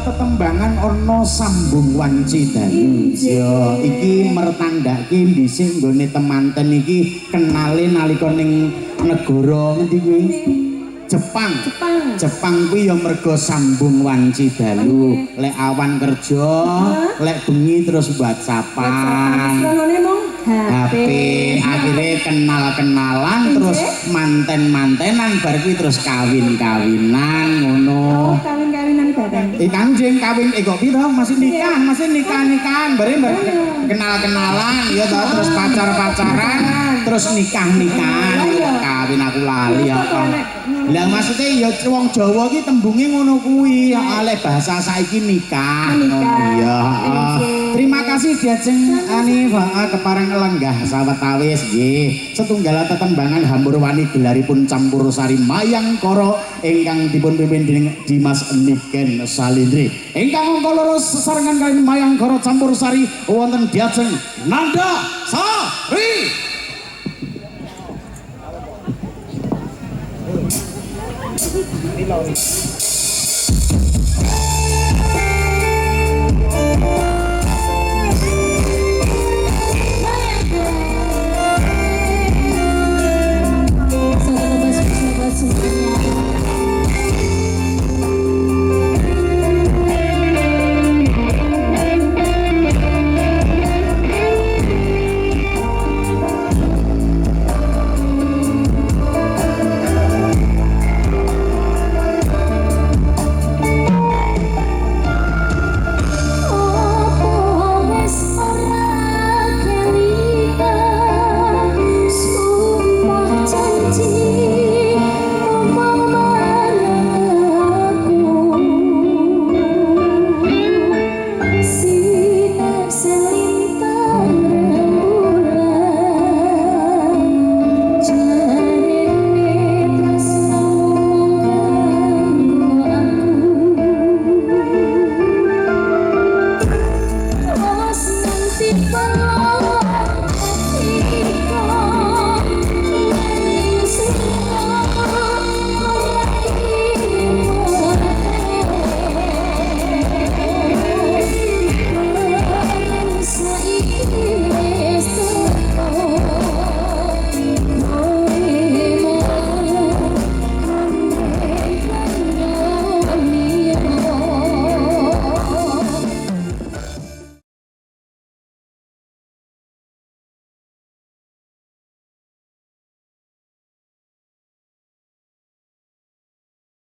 tetembangan ana sambung wanci dalu. Ya iki mertandake dhisik nggone temanten iki kenale nalika ning negara ngendi kuwi? Jepang. Jepang kuwi ya mergo sambung wanci dalu. Lek awan kerja, lek bengi terus WhatsAppan. HP akhirnya kenal-kenalan terus manten-mantenan bar kuwi terus kawin-kawinan ngono. Oh, kawin-kawinan bareng. Kanjeng kawin kok piro masih nikah-nikahan bareng kenal-kenalan ya toh terus pacar-pacaran terus nikah-nikahan kawin aku lali ya. Lah maksudnya ya wong Jawa ki tembunge ngono kuwi oleh bahasa saiki nikah. Iya. Terima kasih Diajeng ani kepareng lenggah sawetawis nggih. Setunggal tetembangan Hambur-wani gelaripun Campursari Mayangkara ingkang dipun pimpin dening Dimas Niken Salindri. Ingkang angka loro sesarengan kaliyan Mayangkara Campursari wonten Diajeng Nanda